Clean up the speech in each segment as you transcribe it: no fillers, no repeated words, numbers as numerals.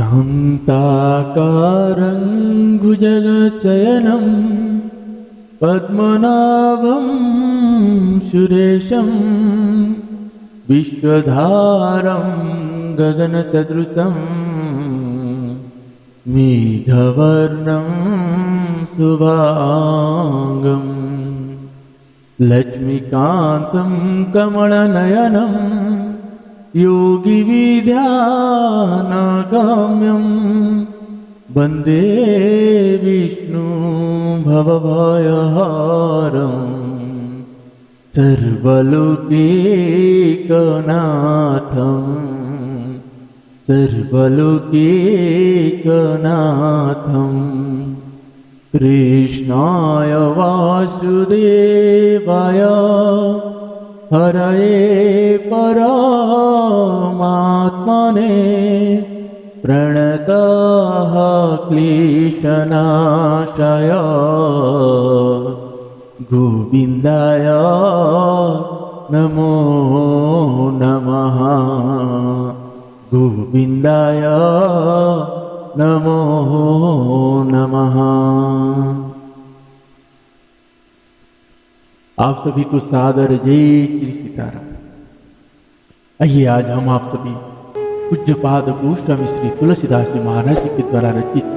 शान्ताकारं भुजगशयनं पद्मनाभं सुरेशं विश्वधारं गगनसदृशं मेघवर्णं शुभांगं लक्ष्मीकान्तं कमलनयनं योगिविद्यानागम्यं वन्दे विष्णु भवभयहारं सर्वलोकैकनाथं कृष्णाय वासुदेवाय हरये परमात्मने प्रणतः क्लेशनाशाय गोविन्दाय नमो नमः। गोविन्दाय नमो नमः। आप सभी को सादर जय श्री सीताराम। आइए आज हम आप सभी पूज्यपाद गोस्वामी श्री तुलसीदास जी महाराज जी के द्वारा रचित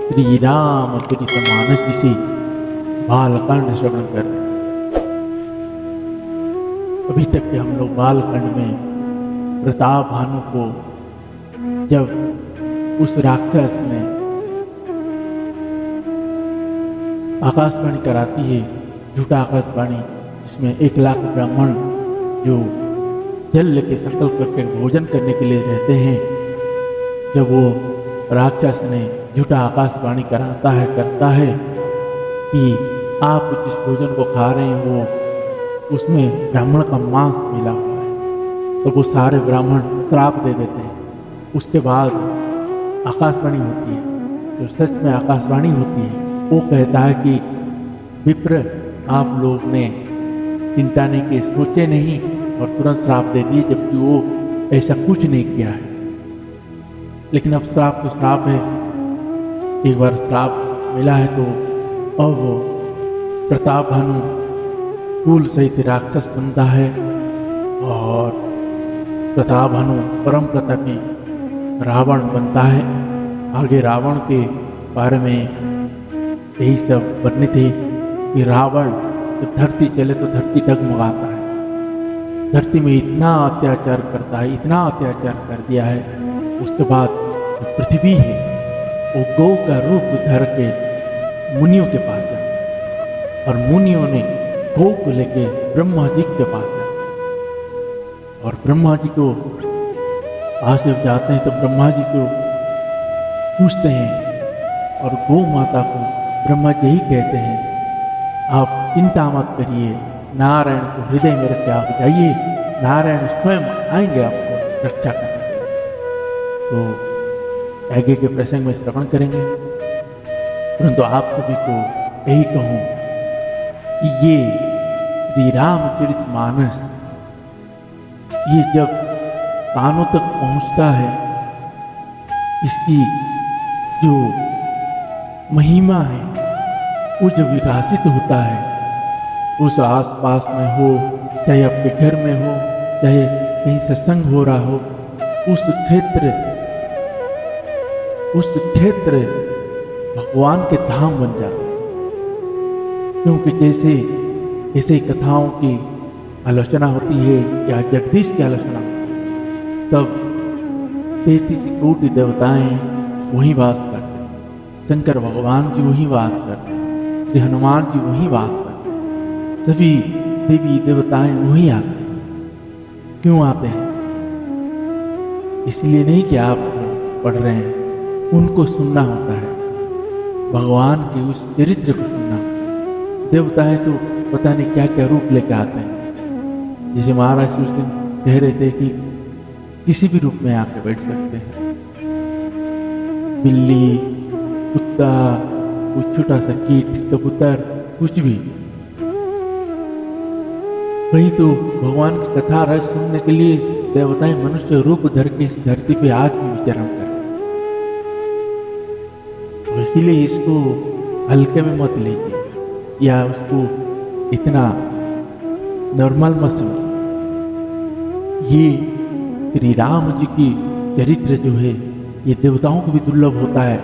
श्री रामचरितमानस जी से बालकांड श्रवण कर रहे हैं। अभी तक के हम लोग बालकांड में प्रताप भानु को जब उस राक्षस ने आकाशवाणी कराती है, झूठा आकाशवाणी, जिसमें 1 लाख ब्राह्मण जो जल लेके संकल्प करके भोजन करने के लिए रहते हैं, जब वो राक्षस ने झूठा आकाशवाणी करता है कि आप जिस भोजन को खा रहे हैं वो उसमें ब्राह्मण का मांस मिला हुआ है, तो वो सारे ब्राह्मण श्राप दे देते हैं। उसके बाद आकाशवाणी होती है, जो सच में आकाशवाणी होती है, वो कहता है कि विप्र, आप लोग ने चिंता नहीं की, सोचे नहीं और तुरंत श्राप दे दिए, जबकि वो ऐसा कुछ नहीं किया है। लेकिन अब श्राप तो श्राप है, एक बार श्राप मिला है तो अब वो प्रताप भानु कुल सहित राक्षस बनता है और प्रताप भानु परम प्रतापी रावण बनता है। आगे रावण के बारे में यही सब बनने थे कि रावण जब धरती चले तो धरती डगमगाता है, धरती में इतना अत्याचार करता है, इतना अत्याचार कर दिया है। उसके बाद जो पृथ्वी है वो गौ का रूप धर के मुनियों के पास जाता है और मुनियों ने गौ को लेके ब्रह्मा जी के पास जाते हैं और ब्रह्मा जी को पास जब जाते हैं तो ब्रह्मा जी को पूछते हैं और गौ माता को ब्रह्मा जी ही कहते हैं, आप चिंता मत करिए, नारायण को हृदय में रख के आप जाइए, नारायण स्वयं आएंगे आपको रक्षा करने। तो आगे के प्रसंग में श्रवण करेंगे, परंतु आप सभी को यही कहूँ कि ये श्री रामचरितमानस ये जब कानों तक पहुँचता है, इसकी जो महिमा है वो जब विकसित होता है, उस आसपास में हो, चाहे आपके घर में हो, चाहे कहीं सत्संग हो रहा हो, उस क्षेत्र भगवान के धाम बन जाते हैं। क्योंकि जैसे कथाओं की आलोचना होती है या जगदीश की आलोचना होती है, तब 33 कोटि देवताएं वहीं वास करते हैं, शंकर भगवान जी वहीं वास करते हैं, श्री हनुमान जी वहीं वास करते हैं, सभी देवी देवताएं वहीं आते हैं। क्यों आते हैं? इसलिए नहीं कि आप पढ़ रहे हैं, उनको सुनना होता है, भगवान के उस चरित्र को सुनना होता है। देवताएं तो पता नहीं क्या क्या रूप लेकर आते हैं। जैसे महाराज उस दिन कह रहे थे कि किसी भी रूप में आके बैठ सकते हैं, बिल्ली, कुत्ता, कोई छोटा सा कीट, कबूतर, कुछ भी। कहीं तो भगवान की कथा रस सुनने के लिए देवताएं मनुष्य रूप धर के इस धरती पे आज भी विचरण कर। इसीलिए इसको हल्के में मत लीजिए या उसको इतना नॉर्मल मत समझिए। ये श्री राम जी की चरित्र जो है ये देवताओं को भी दुर्लभ होता है।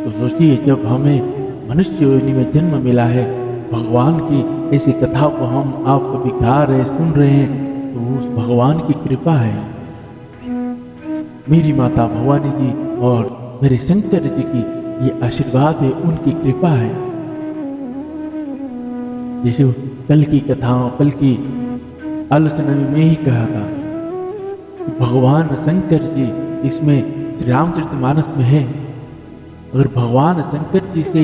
तो सोचिए, जब हमें मनुष्य योनि में जन्म मिला है, भगवान की ऐसी कथा को हम आप सभी गा रहे सुन रहे हैं, तो उस भगवान की कृपा है। मेरी माता भवानी जी और मेरे शंकर जी की ये आशीर्वाद है, उनकी कृपा है। जैसे कल की कथाओं, कल की आलोचना में मैं ही कहा था, भगवान शंकर जी इसमें श्री रामचरितमानस में है। अगर भगवान शंकर जी से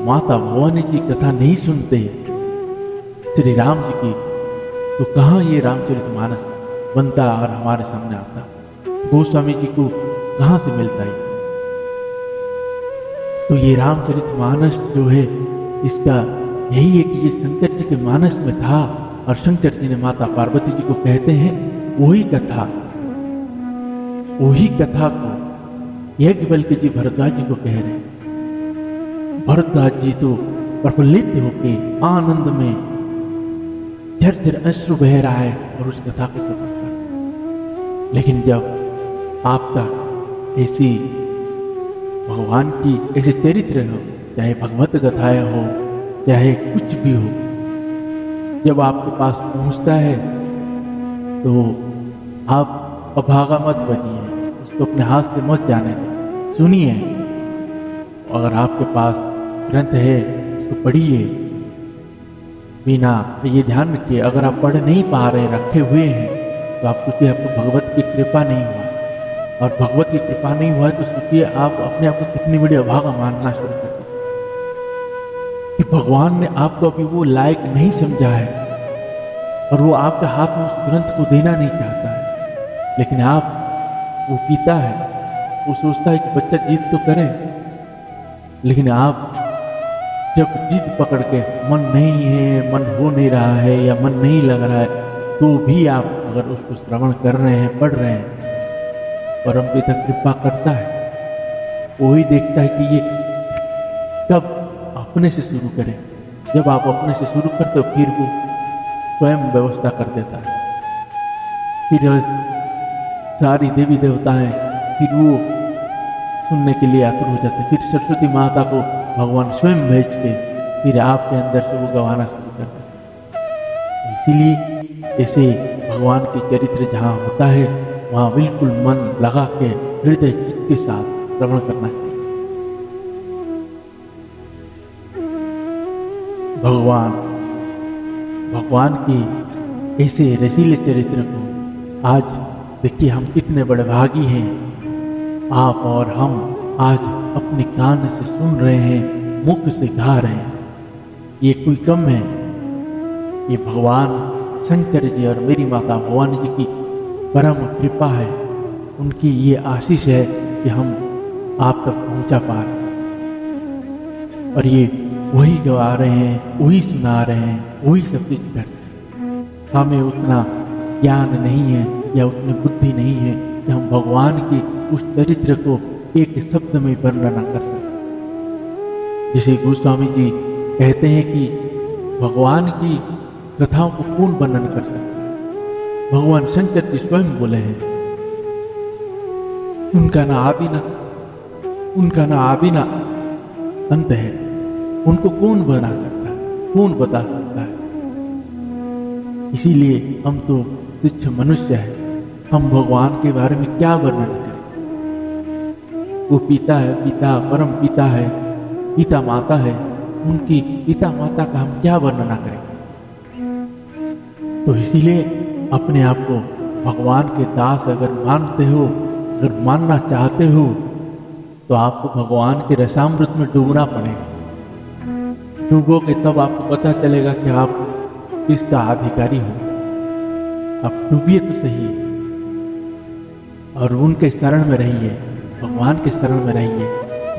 माता भवानी जी कथा नहीं सुनते श्री राम जी की, तो कहाँ ये रामचरितमानस बनता और हमारे सामने आता? गोस्वामी जी को कहाँ से मिलता है? तो ये रामचरितमानस जो है, इसका यही है कि ये शंकर जी के मानस में था और शंकर जी ने माता पार्वती जी को कहते हैं वही कथा को यज्ञवल्क्य जी भरद्वाज जी को कह रहे हैं। भरद्वाज जी तो प्रफुल्लित होके आनंद में झरझर अश्रु बह रहा है और उस कथा को श्रवण कर। लेकिन जब आपका ऐसी भगवान की ऐसे चरित्र हो, चाहे भगवत कथाएं हो, चाहे कुछ भी हो, जब आपके पास पहुंचता है तो आप अभागा मत बनिए, उसको अपने हाथ से मत जाने दें, सुनिए। अगर आपके पास ग्रंथ है उसको पढ़िए। बिना ये ध्यान रखिए, अगर आप पढ़ नहीं पा रहे, रखे हुए हैं, तो आप सोचिए आपको भगवत की कृपा नहीं हुआ, और भगवत की कृपा नहीं हुआ तो सोचिए आप अपने आप को कितनी बड़ी अभागा मानना शुरू कर दें कि भगवान ने आपको अभी वो लायक नहीं समझा है और वो आपके हाथ में उस ग्रंथ को देना नहीं चाहता है। लेकिन आप, वो पिता है, वो सोचता है कि बच्चा जिद तो करे, लेकिन आप जब जिद पकड़ के मन नहीं है, मन हो नहीं रहा है या मन नहीं लग रहा है, तो भी आप अगर उसको श्रवण कर रहे हैं, पढ़ रहे हैं, परमपिता कृपा करता है। वो ही देखता है कि ये कब अपने से शुरू करें। जब आप अपने से शुरू करते हो, फिर वो स्वयं व्यवस्था कर देता है। फिर सारी देवी देवताएं फिर वो सुनने के लिए आतुर हो जाते हैं। फिर सरस्वती माता को भगवान स्वयं भेज के फिर आपके अंदर से वो गवाना शुरू कर देते हैं। इसीलिए ऐसे भगवान के चरित्र जहाँ होता है, वहाँ बिल्कुल मन लगा के हृदय चित्त के साथ श्रवण करना चाहिए। भगवान की ऐसे रसीले चरित्र को आज देखिए, हम कितने बड़े भागी हैं, आप और हम आज अपने कान से सुन रहे हैं, मुख से गा रहे हैं। ये कोई कम है? ये भगवान शंकर जी और मेरी माता भवानी जी की परम कृपा है। उनकी ये आशीष है कि हम आप तक पहुंचा पा रहे हैं, और ये वही गवा रहे हैं, वही सुना रहे हैं, वही सब कुछ करते हैं। हमें उतना ज्ञान नहीं है या उतनी बुद्धि नहीं है कि हम भगवान की उस चरित्र को एक शब्द में वर्णन कर सकें। जिसे गोस्वामी जी कहते हैं कि भगवान की कथाओं को कौन वर्णन कर सकता है? भगवान शंकर जी स्वयं बोले हैं, उनका ना आदि ना अंत है, उनको कौन बना सकता है, कौन बता सकता है? इसीलिए हम तो तुच्छ मनुष्य है, हम भगवान के बारे में क्या वर्णन करें? वो पिता है, पिता परम पिता है, पिता माता है, उनकी पिता माता का हम क्या वर्णना करेंगे? तो इसीलिए अपने आप को भगवान के दास अगर मानते हो, अगर मानना चाहते हो, तो आपको भगवान के रसामृत में डूबना पड़ेगा। डूबोगे तब आपको पता चलेगा कि आप किसका अधिकारी हो। आप डूबिए तो सही, और उनके शरण में रहिए, भगवान के शरण में रहिए,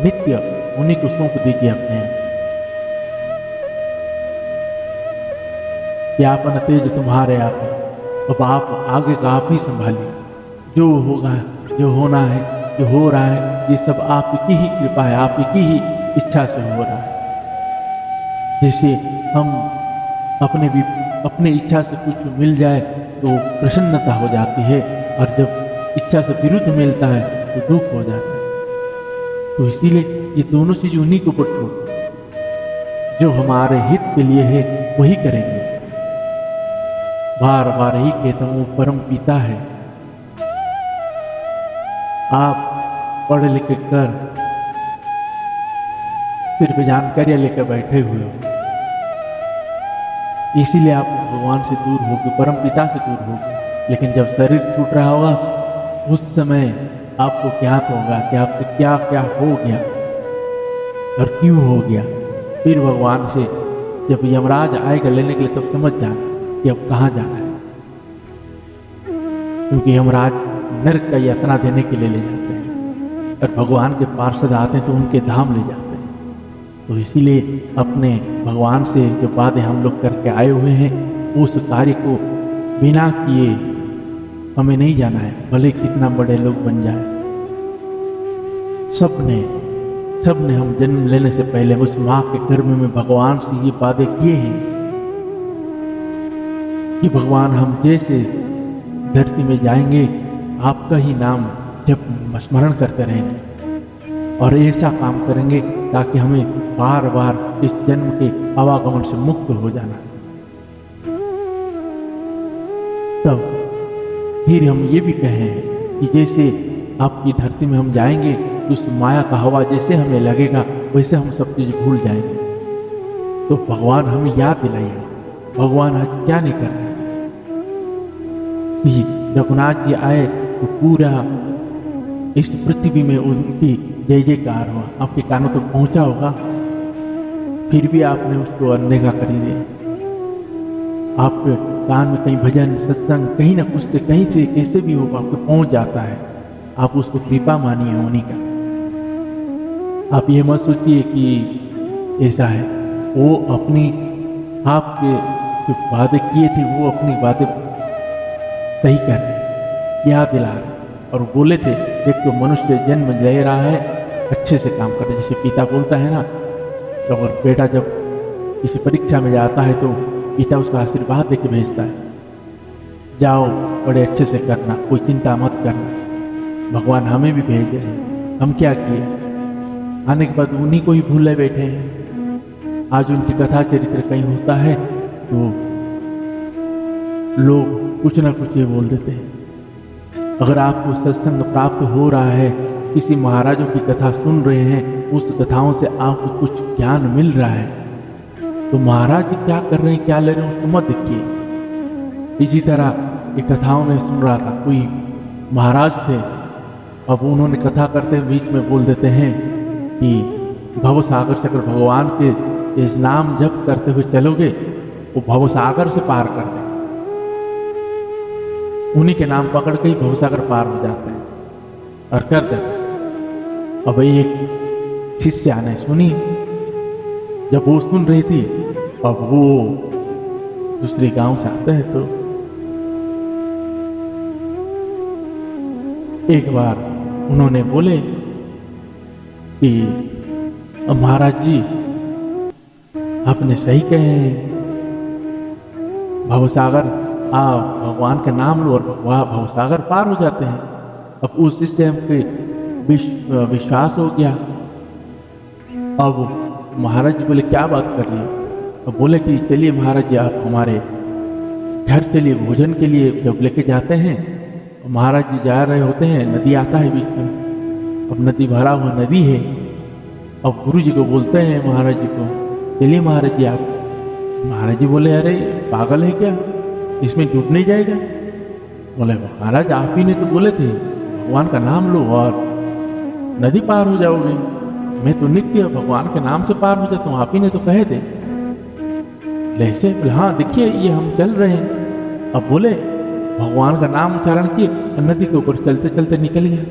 नित्य उन्हीं को सौंप दीजिए अपने। यापन तेज तुम्हारे आप, अब आप आगे का आप ही संभालिए। जो होगा, जो होना है, जो हो रहा है, ये सब आपकी ही कृपा है, आपकी ही इच्छा से हो रहा है। जैसे हम अपने इच्छा से कुछ मिल जाए तो प्रसन्नता हो जाती है, और जब इच्छा से विरुद्ध मिलता है तो दुख हो जाता है। तो इसीलिए ये दोनों चीज उन्हीं के ऊपर छोड़, जो हमारे हित के लिए है वही करेंगे। बार बार यही कहता हूँ, परम पिता है। आप पढ़ लिख कर सिर्फ जानकारियां लेकर बैठे हुए हो, इसीलिए आप भगवान से दूर होगे, परम पिता से दूर होगे। लेकिन जब शरीर छूट रहा होगा उस समय आपको ज्ञात होगा कि आपसे क्या क्या हो गया और क्यों हो गया। फिर भगवान से जब यमराज आएगा लेने के लिए तब समझ जाना कि अब कहाँ जाना है, क्योंकि यमराज नरक का यातना देने के लिए ले जाते हैं और भगवान के पार्षद आते हैं तो उनके धाम ले जाते हैं। तो इसीलिए अपने भगवान से जो बातें हम लोग करके आए हुए हैं उस कार्य को बिना किए हमें नहीं जाना है, भले कितना बड़े लोग बन जाए। सबने हम जन्म लेने से पहले उस माँ के गर्भ में भगवान से ये वादे किए हैं कि भगवान हम जैसे धरती में जाएंगे आपका ही नाम जब स्मरण करते रहेंगे और ऐसा काम करेंगे ताकि हमें बार बार इस जन्म के आवागमन से मुक्त हो जाना। तब फिर हम ये भी कहें कि जैसे आपकी धरती में हम जाएंगे तो उस माया का हवा जैसे हमें लगेगा वैसे हम सब चीज भूल जाएंगे। तो भगवान हमें याद दिलाइए भगवान आज क्या नहीं कर रहे। रघुनाथ जी आए तो पूरा इस पृथ्वी में उनकी जय जयकार हुआ, आपके कानों तक पहुंचा होगा, फिर भी आपने उसको अनदेखा कर दिया। आपके कान में कहीं भजन सत्संग कहीं ना कुछ से कहीं से कैसे भी हो आपको पहुंच जाता है, आप उसको कृपा मानिए उन्हीं का। आप ये मत सोचिए कि ऐसा है, वो अपनी आपके जो वादे किए थे वो अपनी बातें सही कर रहे, याद दिला रहे। और बोले थे देख तो मनुष्य जन्म ले रहा है अच्छे से काम कर रहे, जैसे पिता बोलता है ना, तो अगर बेटा जब किसी परीक्षा में जाता है तो पिता उसका आशीर्वाद देके भेजता है, जाओ बड़े अच्छे से करना, कोई चिंता मत करना। भगवान हमें भी भेज रहे हैं, हम क्या किए, आने के बाद उन्हीं को ही भूले बैठे हैं। आज उनकी कथा चरित्र कहीं होता है तो लोग कुछ ना कुछ ये बोल देते हैं। अगर आपको सत्संग प्राप्त हो रहा है, किसी महाराजों की कथा सुन रहे हैं, उस कथाओं से आपको कुछ ज्ञान मिल रहा है, तो महाराज जी क्या कर रहे हैं क्या ले रहे हैं उसको मत देखिए। इसी तरह ये कथाओं में सुन रहा था, कोई महाराज थे, अब उन्होंने कथा करते बीच में बोल देते हैं कि भव सागर से अगर भगवान के इस नाम जप करते हुए चलोगे वो भव सागर से पार कर दे, उन्हीं के नाम पकड़ के ही भव सागर पार हो जाते हैं और कर देते। अब एक शिष्य ने सुनी, जब वो सुन रही थी, अब वो दूसरे गांव से आते हैं तो एक बार उन्होंने बोले कि महाराज जी आपने सही कहे हैं, भवसागर आप भगवान के नाम लो और भवसागर पार हो जाते हैं। अब उस शिष्य पे विश्वास हो गया। अब महाराज जी बोले क्या बात कर रही है, अब बोले कि चलिए महाराज जी आप हमारे घर चलिए, भोजन के लिए जब लेके जाते हैं महाराज जी जा रहे होते हैं, नदी आता है बीच में, अब नदी भरा हुआ नदी है। अब गुरु जी को बोलते हैं महाराज जी को, चलिए महाराज जी आप। महाराज जी बोले अरे पागल है क्या, इसमें डूब नहीं जाएगा। बोले महाराज आप ही ने तो बोले थे भगवान का नाम लो और नदी पार हो जाओगे, मैं तो नित्य भगवान के नाम से पार हो जाता हूँ, आप ही ने तो कहे थे। ऐसे बोले हाँ देखिए ये हम चल रहे हैं। अब बोले भगवान का नाम उच्चारण किए और नदी के ऊपर चलते चलते निकल गया।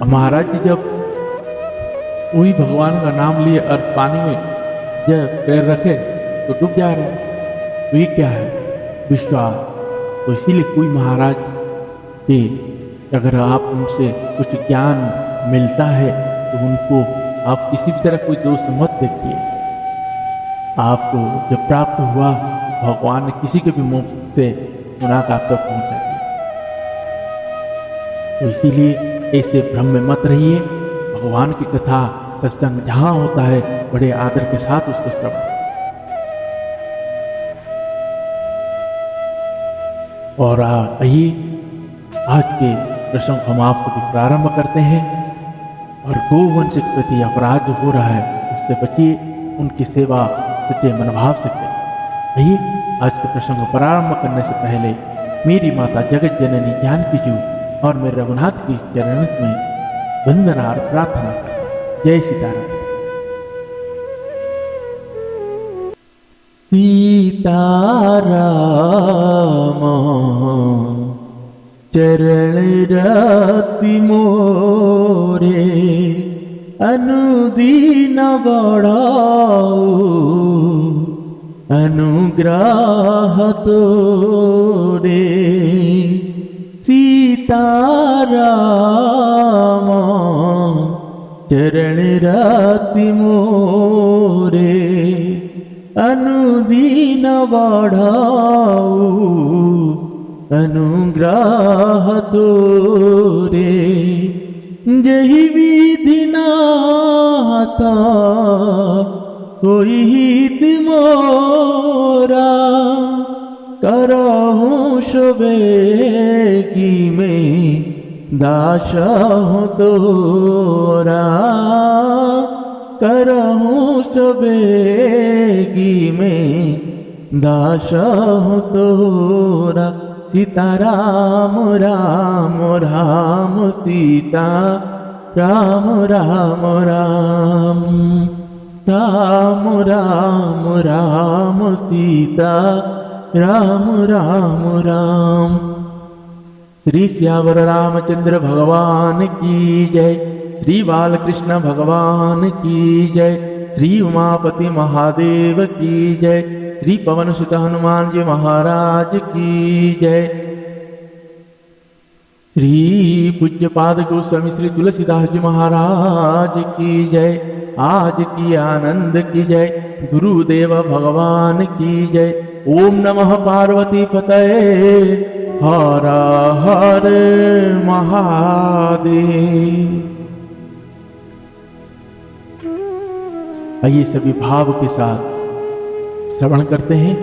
महाराज जी जब वही भगवान का नाम लिए और पानी में जब पैर रखे तो डूब जा रहे। तो ये क्या है, विश्वास। तो इसीलिए कोई महाराज के अगर आप उनसे कुछ ज्ञान मिलता है तो उनको आप किसी भी तरह कोई दोष मत देखिए। आपको जब प्राप्त हुआ, भगवान ने किसी के भी मुंह से सुना कर आप तक पहुंचा दिया। तो इसीलिए ऐसे भ्रम में मत रहिए। भगवान की कथा सत्संग जहां होता है, बड़े आदर के साथ उसको श्रवण। और आइए आज के प्रसंग हम आप सभी प्रारंभ करते हैं। और गोवंश के प्रति अपराध जो हो रहा है उससे बचिए, उनकी सेवा सच्चे मनोभाव से करें। आइए आज के प्रसंग को प्रारंभ करने से पहले मेरी माता जगत जननी जानकी जी और मेरे रघुनाथ की चरण में वंदना और प्रार्थना करें। जय सीताराम। सीताराम चरण रति मोरे, अनुदीन बढ़ाओ अनुग्रह तोरे। सीताराम चरण रति मोरे, अनुदीन बढ़ाओ अनुग्रह तोरे। जहि विधि नाता कोई हित मोरा, करहूँ शुभेगी में दासहूँ तोरा। करहूँ शुभेगी में दासहूँ तोरा। सीताराम राम राम सीता राम राम राम, राम राम राम सीता राम राम राम। श्री श्यावर रामचंद्र भगवान की जय। श्री बालकृष्ण भगवान की जय। श्री उमापति महादेव की जय। श्री पवन सुत हनुमान जी महाराज की जय। श्री पूज्यपाद गोस्वामी श्री तुलसीदास जी महाराज की जय। आज की आनंद की जय। गुरुदेव भगवान की जय। ओम नमः पार्वती पतये हर हर महादेव। आइए सभी भाव के साथ श्रवण करते हैं।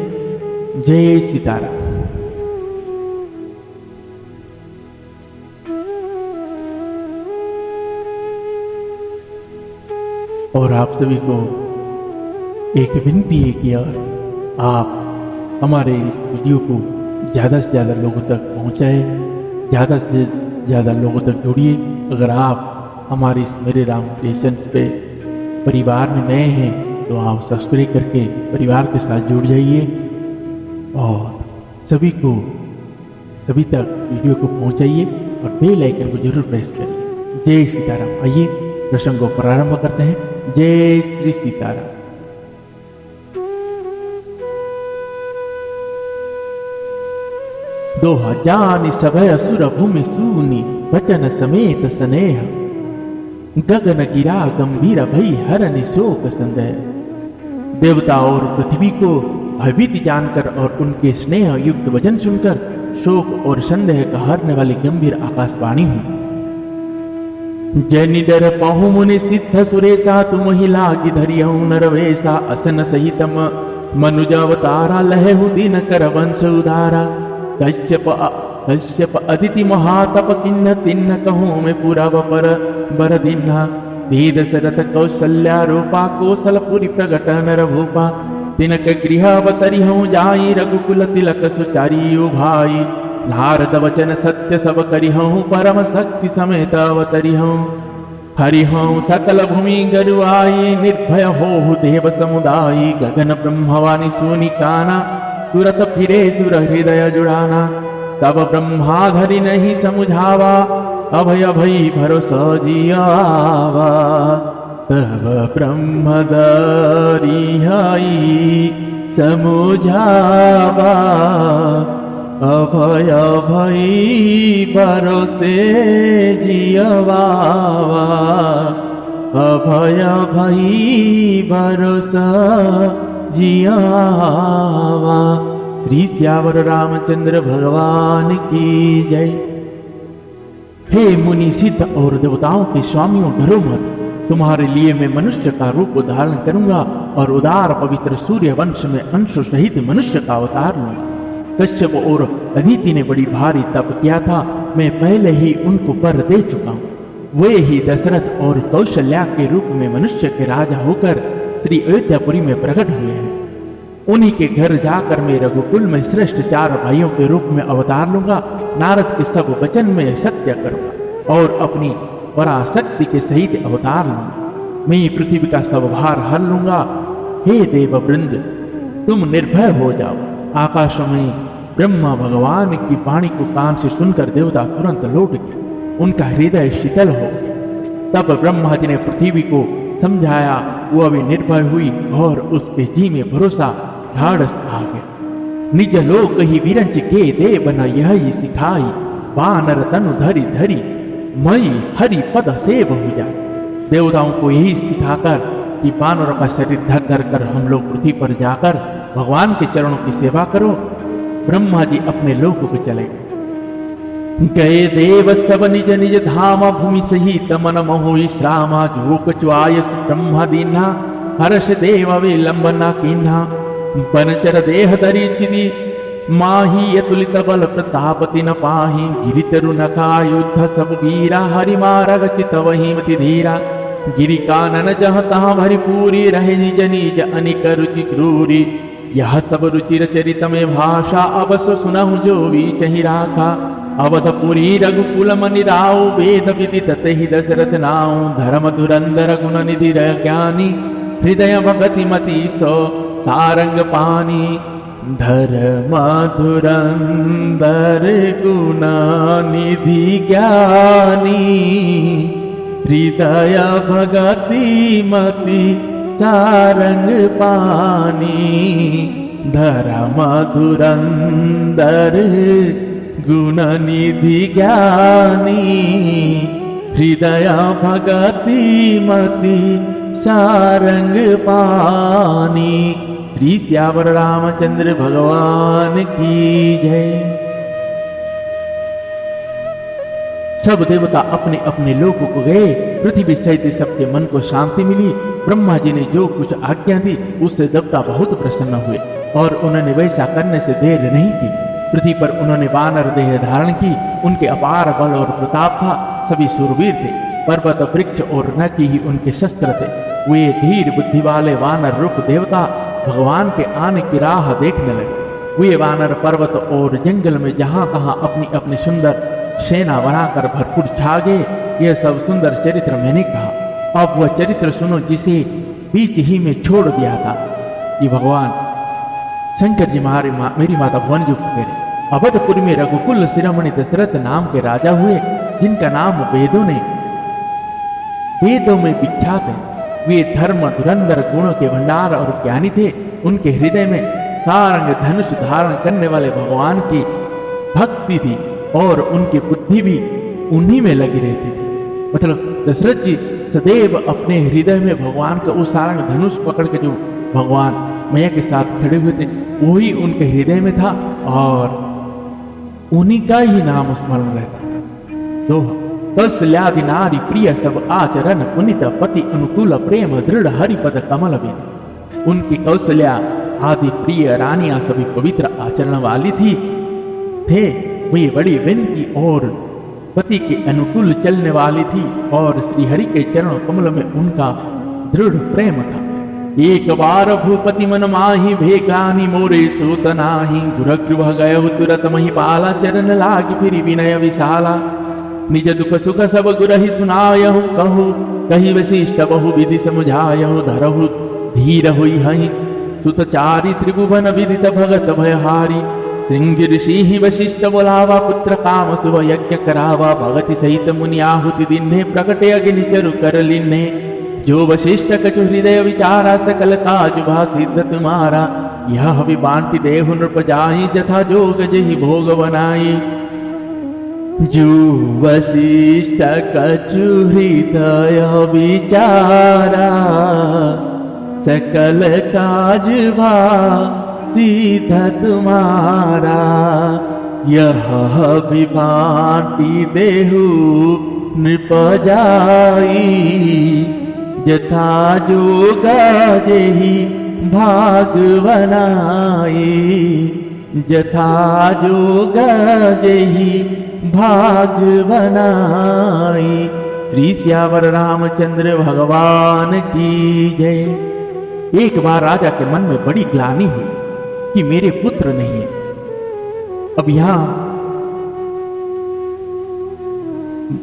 जय सीताराम। और आप सभी को एक विनती है कि आप हमारे इस वीडियो को ज़्यादा से ज़्यादा लोगों तक पहुंचाएं, ज़्यादा से ज़्यादा लोगों तक जुड़िए। अगर आप हमारे इस मेरे राम क्रिएशन पे परिवार में नए हैं तो आप सब्सक्राइब करके परिवार के साथ जुड़ जाइए और सभी तक वीडियो को पहुंचाइए और बेल आइकन को जरूर प्रेस करिए। जय सीताराम। आइए प्रसंग को प्रारंभ करते हैं। जय श्री सीताराम। दोहा जानि सभय असुर भूमि सूनि, वचन समेत स्नेह। गगन गिरा गंभीर भई हरनि शोक संदेह। देवता और पृथ्वी को भयभीत जानकर और उनके स्नेह युक्त वचन सुनकर शोक और संदेह का हरने वाली गंभीर आकाशवाणी हुई। जय निडर पहु मुनि सिद्ध सुरेशा, तुम ही लागी धरियहु नरवेशा। असन सहितम मनुज अवतारा, लहहु दीन कर वंश उदारा। कश्यप अदिति महातप, किन्न तिन्न कहूँ में पूरा पर बर दिन्हा। धीद शरथ कौशल्या रूपा, कौशलपुरी प्रगट नर भूपा। तिनक गृह अवतरी हूँ जाई, रघुकुल तिलक सुचारी भाई। नारद वचन सत्य सब करी हूँ, परम शक्ति समेत अवतरी हूँ। हरि हूँ सकल भूमि गरुआई, निर्भय हो देव समुदायी। गगन ब्रह्मवाणी सुनि काना, तुरत फिरे सुर हृदय जुड़ाना। तब ब्रह्माधरि नहीं समुझावा, अभय भई भरोसा जियावा। तब ब्रह्मधरि हई समुझावा, अभय भई भरोसे जियावा। अभय भई भरोसा जियावा। श्री सियावर रामचंद्र भगवान की जय। हे मुनि सिद्ध और देवताओं के स्वामियों, डरो मत। तुम्हारे लिए मैं मनुष्य का रूप धारण करूंगा और उदार पवित्र सूर्य वंश में अंश सहित मनुष्य का अवतार लूंगा। कश्यप और अदिति ने बड़ी भारी तप किया था, मैं पहले ही उनको वर दे चुका हूँ। वे ही दशरथ और कौशल्या के रूप में मनुष्य के राजा होकर श्री अयोध्यापुरी में प्रकट हुए हैं। उन्हीं के घर जाकर मैं रघुकुल में श्रेष्ठ 4 भाइयों के रूप में अवतार लूंगा। नारद के सब वचन में सत्य करूंगा और अपनी पराशक्ति के सहित अवतार लूंगा। मैं पृथ्वी का सब भार हर लूंगा। हे देव वृंद, तुम निर्भय हो जाओ। आकाश में ब्रह्मा भगवान की वाणी को कान से सुनकर देवता तुरंत लौट गए, उनका हृदय शीतल हो गया। तब ब्रह्मा जी ने पृथ्वी को समझाया, वह भी निर्भय हुई और उसके जी में भरोसा ढाढ़स आ गया। निज लोक ही विरंच के दे बना यह ही सिखाई, वानर तनु धरी धरी मई हरि पद सेव हो जाए। देवताओं को यही सिखाकर कि वानरों का शरीर धर धर कर हम लोग पृथ्वी पर जाकर भगवान के चरणों की सेवा करो। ब्रह्मा जी अपने लोक को चले गए। देव सब निज निज धामा, भूमि सहित मन मोह विश्रामा। जो कचुआय ब्रह्मा दीना, हर्ष देव विलंबना कीन्हा। बनचर देह धरी चिदी, माही अतुलित बल प्रतापति न पाही। गिरि तरु नका युद्ध सब वीरा, हरि मारग चित वही मति धीरा। गिरि कानन जह तहाँ भरी पूरी, रहे निज निज अनिक रुचि क्रूरी। यह सब रुचिर चरित में भाषा, अवस सुनहु जो बीचहि राखा। अवधपुरी रघुकुल मनि राव, वेद विदित तेहि दशरथ नाउ। धर्म धुरंधर गुण निधि ज्ञानी, हृदय भगति मति सो सारंग पानी। धर्म धुरंधर गुण निधि ज्ञानी, हृदय भगति मति सारंग पानी। धर्म धुरंधर गुण निधि ज्ञानी, हृदय भगति मति सारंग पानी। श्री सियावर रामचंद्र भगवान की जय। सब देवता अपने अपने लोक को गए। पृथ्वी सहित सबके मन को शांति मिली। ब्रह्मा जी ने जो कुछ आज्ञा दी उससे देवता बहुत प्रसन्न हुए और उन्होंने वैसा करने से देर नहीं की। पृथ्वी पर उन्होंने वानर देह धारण की। उनके अपार बल और प्रताप था। सभी शूरवीर थे। पर्वत वृक्ष और नकी ही उनके शस्त्र थे। वे धीर बुद्धि वाले वानर रूप देवता भगवान के आने की राह देखने लगे। वे वानर पर्वत और जंगल में जहां तहां अपनी अपनी सुंदर सेना बनाकर भरपूर छा गए। यह सब सुंदर चरित्र मैंने कहा। अब वह चरित्र सुनो जिसे बीच ही में छोड़ दिया था। ये भगवान शंकर जी मेरी माता भुवन जी को कह। अवधपुर में रघुकुल शिरोमणि दशरथ नाम के राजा हुए, जिनका नाम वेदों में विख्यात है। वे धर्म धुरंधर गुणों के भंडार और ज्ञानी थे। उनके हृदय में सारंग धनुष धारण करने वाले भगवान की भक्ति थी और उनकी बुद्धि भी उन्हीं में लगी रहती थी। मतलब दशरथ जी सदैव अपने हृदय में भगवान का उस सारंग धनुष पकड़ के जो भगवान मैया के साथ खड़े हुए थे वही उनके हृदय में था और उन्हीं का ही नाम स्मरण रहता था। दोहा कौशल्यादि नारी प्रिय सब आचरण, पुनित पति अनुकूल प्रेम दृढ़ हरिपद कमल बिन। उनकी कौशल्या आदि प्रिय रानियां सभी पवित्र आचरण वाली थे। वे बड़ी विनती और पति के अनुकूल चलने वाली थी और श्रीहरि के चरण कमल में उनका दृढ़ प्रेम था। एक बार भूपति मन माही, भेगानी मोरे सूत नाही। गुरगृह गयहु तुरत महिपाला, चरण लागी फिर विनय विशाला। निज दुख सुख सब गुरहि सुनायहु, कहु कही वशिष्ठ बहु विधि समुझायहु। धरहु धीर हुई हहि सुतचारी, त्रिभुवन विदित भगत भयहारी। श्रृंग ऋषि ही वशिष्ठ बोलावा, पुत्र काम शुभ यज्ञ करावा। भगति सहित मुनि आहुति दिन्हे, प्रकटे अग्नि चरु कर लिन्हे। जो वशिष्ठ कछु हृदय विचारा, सकल काज भा सिद्ध तुम्हारा। यह भी बांटी देहु नृप जाहि, जथा जोग जहि भोग बनाई। जो वशिष्ठ कछु हृदय विचारा, सकल काज भा सिद्ध तुम्हारा। यह विभांति देहु नृप जाई, जथा जोग जेहि भाग बनाई। जथा जोग जेहि भाग बनाई। श्री सियावर रामचंद्र भगवान की जय। एक बार राजा के मन में बड़ी ग्लानि हुई कि मेरे पुत्र नहीं है। अब यहां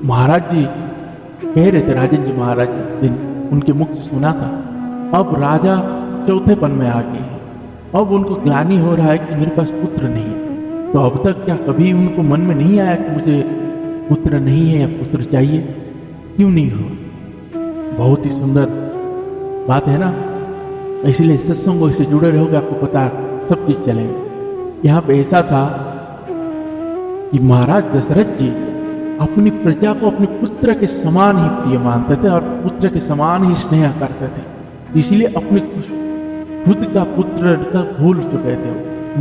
महाराज जी कह रहे थे, राजन जी महाराज जी उनके मुख से सुना था। अब राजा चौथेपन में आ गए हैं। अब उनको ग्लानि हो रहा है कि मेरे पास पुत्र नहीं है। तो अब तक क्या कभी उनको मन में नहीं आया कि मुझे पुत्र नहीं है या पुत्र चाहिए? क्यों नहीं हो? बहुत ही सुंदर बात है ना। इसलिए सत्संगों से जुड़े रहोगे, आपको पता सब चीज चलेगा। यहाँ पे ऐसा था कि महाराज दशरथ जी अपनी प्रजा को अपने पुत्र के समान ही प्रिय मानते थे और पुत्र के समान ही स्नेह करते थे। इसलिए अपने खुद का पुत्र का भूल चुके थे।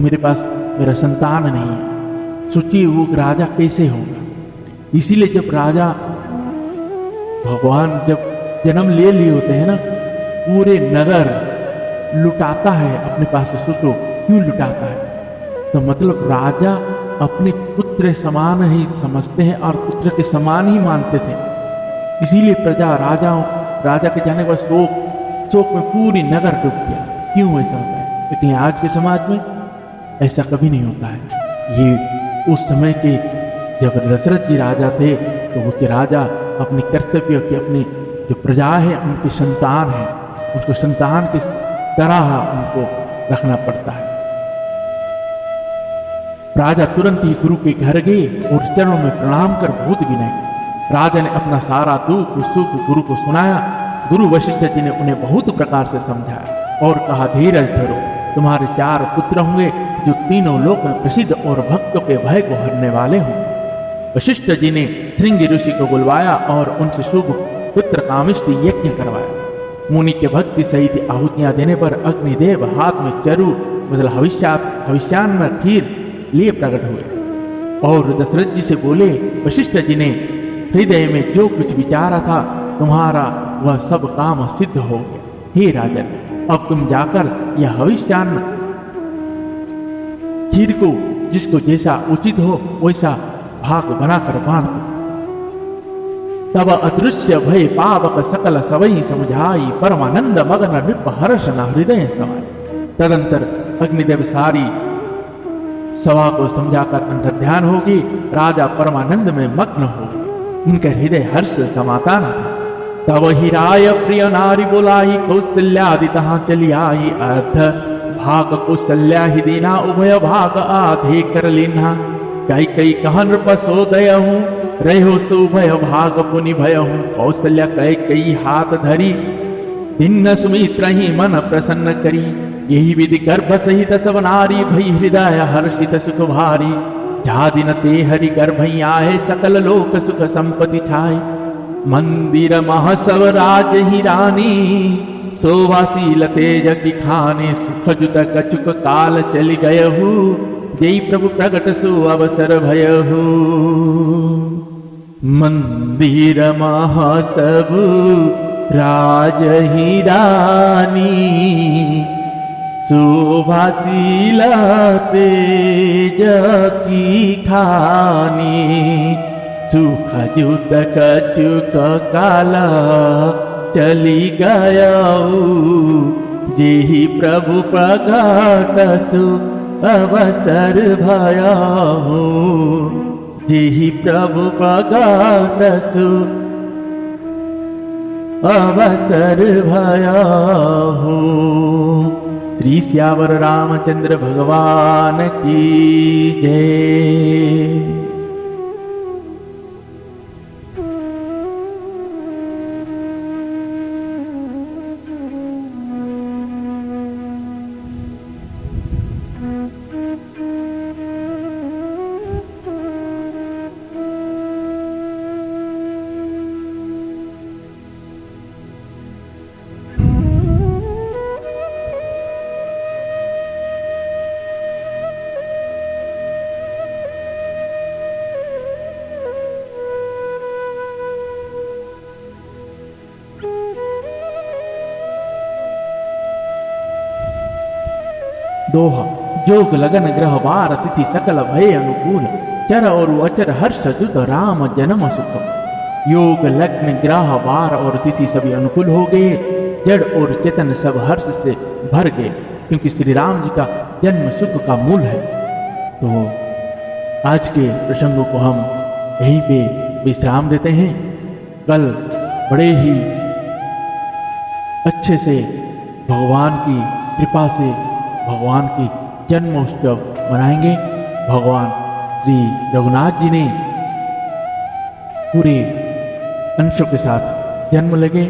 मेरे पास मेरा संतान नहीं है। सोचिए वो राजा कैसे होगा। इसीलिए जब राजा भगवान जब जन्म ले लिए होते हैं ना, पूरे नगर लुटाता है अपने पास से। सोचो क्यों लुटाता है? तो मतलब राजा अपने पुत्र समान ही समझते हैं और पुत्र के समान ही मानते थे। इसीलिए प्रजा राजा के जाने के बाद शोक में पूरी नगर डूब गया। क्यों ऐसा होता है? लेकिन आज के समाज में ऐसा कभी नहीं होता है। ये उस समय के जब दशरथ जी राजा थे तो वो के राजा अपने कर्तव्य की अपनी जो प्रजा है उनके संतान है, उसको संतान की तरह उनको रखना पड़ता है। राजा तुरंत ही गुरु के घर गए और चरणों में प्रणाम कर बहुत विनय। राजा ने अपना सारा दुख सुख गुरु को सुनाया। गुरु वशिष्ठ जी ने उन्हें बहुत प्रकार से समझाया और कहा, धीरज धरो, तुम्हारे 4 पुत्र होंगे जो तीनों लोक में प्रसिद्ध और भक्तों के भय को हरने वाले हों। वशिष्ठ जी ने श्रृंगी ऋषि को बुलवाया और उनसे शुभ पुत्र कामिष्टि यज्ञ करवाया। मुनि के भक्ति सहित आहुतियां देने पर अग्निदेव हाथ में चरु मतलब हविष्यान्न खीर लिए प्रकट हुए और दशरथ जी से बोले, वशिष्ठ जी ने हृदय में जो कुछ विचारा था तुम्हारा वह सब काम सिद्ध हो गया। हे राजन, अब तुम जाकर यह हविष्यान्न खीर को जिसको जैसा उचित हो वैसा भाग बनाकर बांट दो। तब अदृश्य भय पावक सकल सवई समझाई, परमानंद मगन नृप हर्ष न हृदय समाई। तदंतर अग्निदेव सारी सभा को समझाकर अंतर ध्यान होगी। राजा परमानंद में मग्न हो, उनका हृदय हर्ष समाता न था। तब ही राय प्रिय नारी बोलाई, कौशल्यादि तहाँ चली आई। अर्थ भाग कौशल्या ही देना, उभय भाग आधे कर लेना। कई कई कहन पसोदय हूँ, रहो सो भय भाग पुनि भय हूँ। कौशल्या कई कई हाथ धरी, दिन सुमित्र ही मन प्रसन्न करी। यही विधि गर्भ सहित सब नारी, भई हृदय हर्षित सुख भारी। जा दिन ते हरि गर्भ आए, सकल लोक सुख संपत्ति छाए। मंदिर महसव राज ही रानी, शोभाशील तेज की खाने। सुख जुत कछुक काल चली गयहु, जय प्रभु प्रगट सो अवसर भयहु। मंदिर महसव राज ही रानी, शोभाशील तेज की खानी। सुख जुत कछुक काला चली गयऊ, जेहि प्रभु प्रगट सो अवसर भयहु। जेहि प्रभु प्रगट सो अवसर भयहु। श्री सियावर रामचंद्र भगवान की जय। दोहा जोग लगन ग्रह वार तिथि सकल भय अनुकूल चर और अचर हर्ष जुत राम जन्म सुख। योग लग्न ग्रह वार और तिथि सभी अनुकूल हो गए, जड़ और चेतन सब हर्ष से भर गए, क्योंकि श्री राम जी का जन्म सुख का मूल है। तो आज के प्रसंगों को हम यहीं पे विश्राम देते हैं। कल बड़े ही अच्छे से भगवान की कृपा से भगवान की जन्मोत्सव मनाएंगे। भगवान श्री रघुनाथ जी ने पूरे अंशों के साथ जन्म लगे।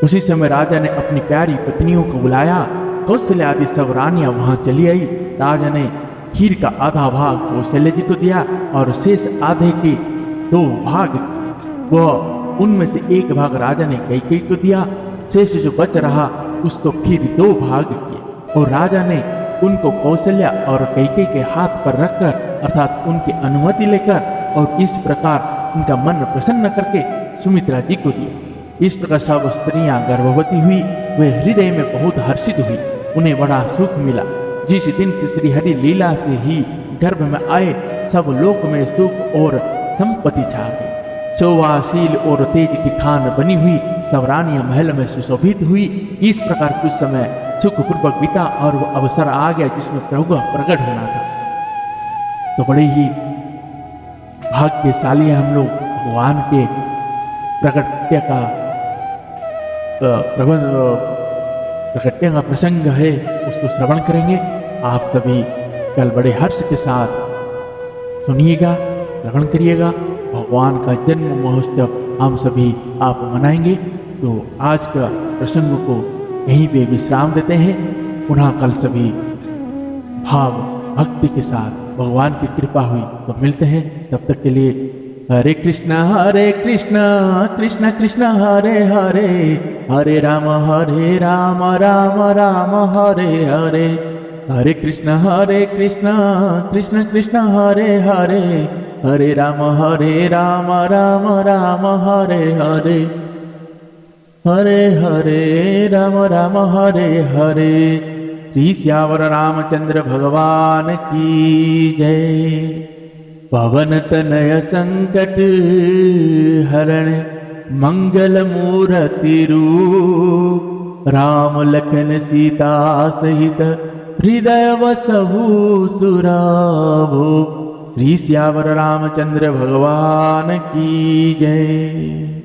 उसी समय राजा ने अपनी प्यारी पत्नियों को बुलाया। कौशल्या आदि सब रानियां वहां चली आई। राजा ने खीर का आधा भाग कौशल्या जी को दिया और शेष आधे के 2 भाग वह उनमें से एक भाग राजा ने कैकेयी को दिया। शेष जो बच रहा उसको फिर 2 भाग किए और राजा ने उनको कौशल्या और कैकेयी के हाथ पर रखकर अर्थात उनकी अनुमति लेकर और इस प्रकार उनका मन प्रसन्न करके सुमित्रा जी को दिया। इस प्रकार सब स्त्रियां गर्भवती हुई। वे हृदय में बहुत हर्षित हुई, उन्हें बड़ा सुख मिला। जिस दिन से श्री हरि लीला से ही गर्भ में आए, सब लोक में सुख और संपत्ति छा गई। शोभाशील और तेज की खान बनी हुई, सब रानियां महल में सुशोभित हुई। इस प्रकार कुछ समय सुखपूर्वक बीता और वो अवसर आ गया जिसमें प्रभु प्रकट होना था। तो बड़े ही भाग्यशाली हम लोग भगवान के प्रकट्य का प्रकट्य का प्रसंग है, उसको श्रवण करेंगे। आप सभी कल बड़े हर्ष के साथ सुनिएगा, श्रवण करिएगा। भगवान का जन्म महोत्सव हम सभी आप मनाएंगे। तो आज का प्रसंग को यहीं पे विश्राम देते हैं। पुनः कल सभी भाव भक्ति के साथ भगवान की कृपा हुई तो मिलते हैं। तब तक के लिए हरे कृष्णा कृष्ण कृष्ण हरे हरे, हरे राम राम राम हरे हरे, हरे कृष्ण कृष्ण कृष्ण हरे हरे, हरे राम राम राम हरे हरे, हरे हरे राम हरे हरे। श्री श्यावर रामचंद्र भगवान की जय। पवन तनय संकट हरण मंगल मूर्ति रूप, राम लखन सीता सहित हृदय वसहु सुराभो। श्री श्यावर रामचंद्र भगवान की जय।